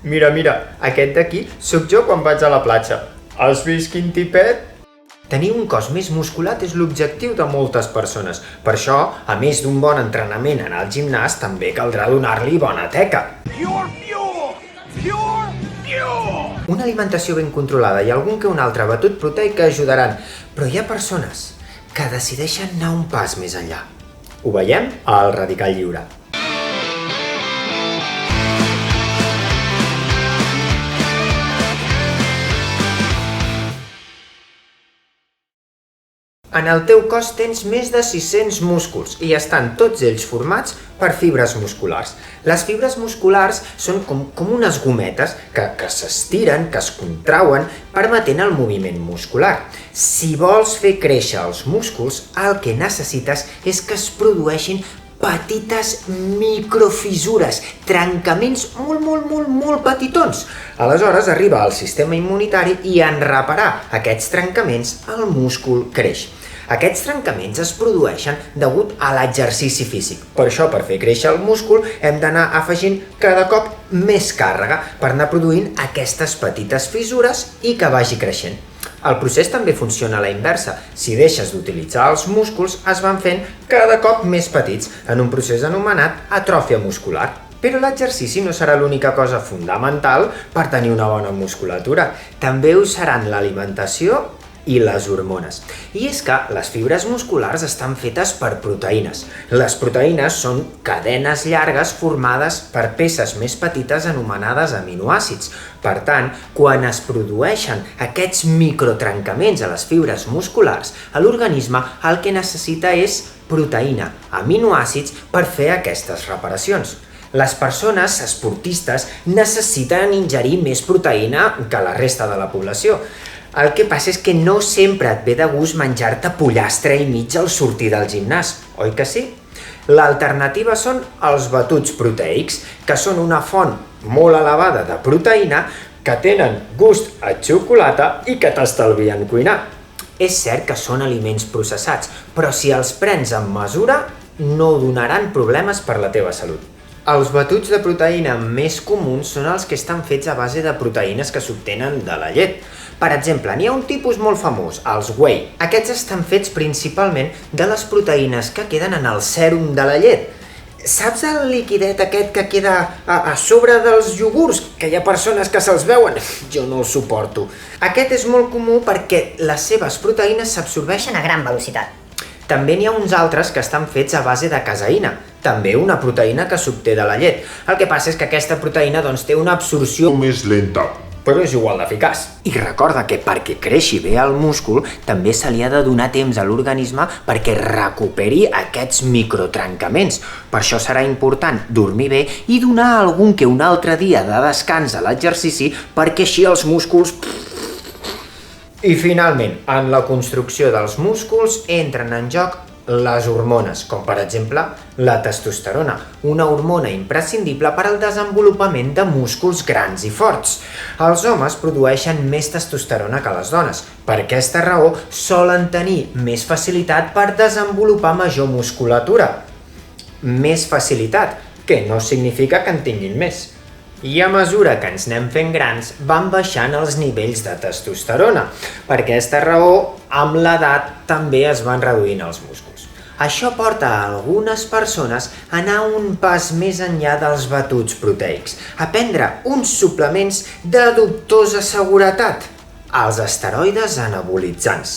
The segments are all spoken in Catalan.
Mira, aquest d'aquí sóc jo quan vaig a la platja. Has vist quin tipet? Tenir un cos més musculat és l'objectiu de moltes persones. Per això, a més d'un bon entrenament en el gimnàs, també caldrà donar-li bona teca. Una alimentació ben controlada i algun que un altre batut proteic ajudaran, però hi ha persones que decideixen anar un pas més enllà. Ho veiem al Radical Lliure. En el teu cos tens més de 600 músculs i estan tots ells formats per fibres musculars. Les fibres musculars són com unes gometes que s'estiren, que es contrauen, permetent el moviment muscular. Si vols fer créixer els músculs, el que necessites és que es produeixin petites microfissures, trencaments molt petitons. Aleshores arriba al sistema immunitari i en reparar aquests trencaments el múscul creix. Aquests trencaments es produeixen degut a l'exercici físic. Per això, per fer créixer el múscul, hem d'anar afegint cada cop més càrrega per anar produint aquestes petites fissures i que vagi creixent. El procés també funciona a la inversa. Si deixes d'utilitzar els músculs, es van fent cada cop més petits, en un procés anomenat atròfia muscular. Però l'exercici no serà l'única cosa fundamental per tenir una bona musculatura. També ho seran l'alimentació i les hormones. I és que les fibres musculars estan fetes per proteïnes. Les proteïnes són cadenes llargues formades per peces més petites anomenades aminoàcids. Per tant, quan es produeixen aquests microtrencaments a les fibres musculars, l'organisme el que necessita és proteïna, aminoàcids, per fer aquestes reparacions. Les persones esportistes necessiten ingerir més proteïna que la resta de la població. El que passa és que no sempre et ve de gust menjar-te pollastre i mig al sortir del gimnàs, oi que sí? L'alternativa són els batuts proteics, que són una font molt elevada de proteïna, que tenen gust a xocolata i que t'estalvien cuinar. És cert que són aliments processats, però si els prens amb mesura, no donaran problemes per la teva salut. Els batuts de proteïna més comuns són els que estan fets a base de proteïnes que s'obtenen de la llet. Per exemple, n'hi ha un tipus molt famós, els whey. Aquests estan fets principalment de les proteïnes que queden en el sèrum de la llet. Saps el liquidet aquest que queda a sobre dels iogurts? Que hi ha persones que se'ls veuen? Jo no el suporto. Aquest és molt comú perquè les seves proteïnes s'absorbeixen a gran velocitat. També n'hi ha uns altres que estan fets a base de caseïna, també una proteïna que s'obté de la llet. El que passa és que aquesta proteïna té una absorció més lenta, però és igual d'eficaç. I recorda que perquè creixi bé el múscul, també se li ha de donar temps a l'organisme perquè recuperi aquests microtrencaments. Per això serà important dormir bé i donar algun que un altre dia de descans a l'exercici perquè així els músculs... I finalment, en la construcció dels músculs entren en joc les hormones, com per exemple la testosterona, una hormona imprescindible per al desenvolupament de músculs grans i forts. Els homes produeixen més testosterona que les dones. Per aquesta raó, solen tenir més facilitat per desenvolupar major musculatura. Més facilitat, que no significa que en tinguin més. I a mesura que ens anem fent grans, van baixant els nivells de testosterona. Per aquesta raó, amb l'edat també es van reduint els músculs. Això porta a algunes persones a anar un pas més enllà dels batuts proteics, a prendre uns suplements de dubtosa seguretat, els esteroides anabolitzants.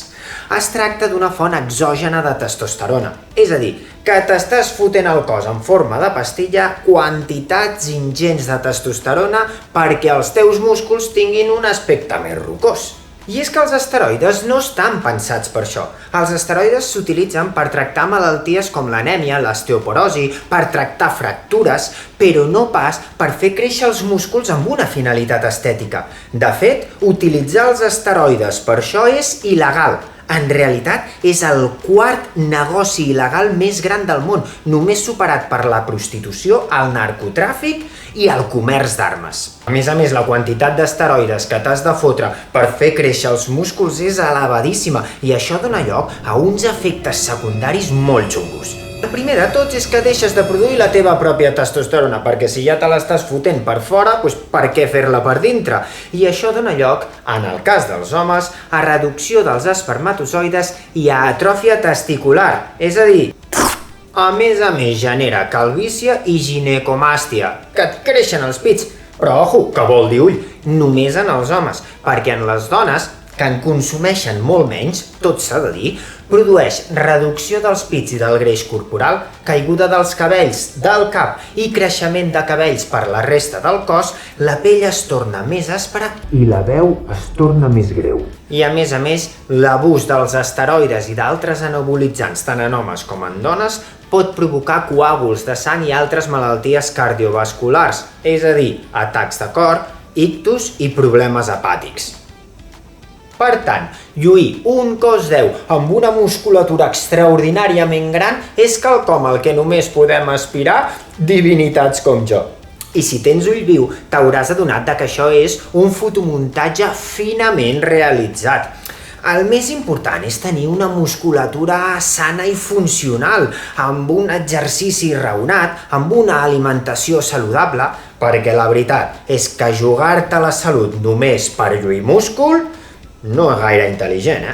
Es tracta d'una font exògena de testosterona, és a dir, que t'estàs fotent al cos en forma de pastilla quantitats ingents de testosterona perquè els teus músculs tinguin un aspecte més rocós. I és que els esteroides no estan pensats per això. Els esteroides s'utilitzen per tractar malalties com l'anèmia, l'osteoporosi, per tractar fractures, però no pas per fer créixer els músculs amb una finalitat estètica. De fet, utilitzar els esteroides per això és il·legal. En realitat, és el quart negoci il·legal més gran del món, només superat per la prostitució, el narcotràfic i el comerç d'armes. A més, la quantitat d'esteroides que t'has de fotre per fer créixer els músculs és elevadíssima i això dona lloc a uns efectes secundaris molt xungos. El primer de tots és que deixes de produir la teva pròpia testosterona, perquè si ja te l'estàs fotent per fora, doncs per què fer-la per dintre? I això dona lloc, en el cas dels homes, a reducció dels espermatozoides i a atròfia testicular, és a dir, a més genera calvície i ginecomàstia, que et creixen els pits. Però, ojo, que vol dir ull, només en els homes, perquè en les dones, que en consumeixen molt menys, tot s'ha de dir, produeix reducció dels pits i del greix corporal, caiguda dels cabells del cap i creixement de cabells per la resta del cos, la pell es torna més àspera i la veu es torna més greu. I a més, l'abús dels esteroides i d'altres anabolitzants tant en homes com en dones pot provocar coàguls de sang i altres malalties cardiovasculars, és a dir, atacs de cor, ictus i problemes hepàtics. Per tant, lluir un cos 10 amb una musculatura extraordinàriament gran és quelcom al que només podem aspirar divinitats com jo. I si tens ull viu, t'hauràs adonat que això és un fotomuntatge finament realitzat. El més important és tenir una musculatura sana i funcional, amb un exercici raonat, amb una alimentació saludable, perquè la veritat és que jugar-te la salut només per lluir múscul no és gaire intel·ligent,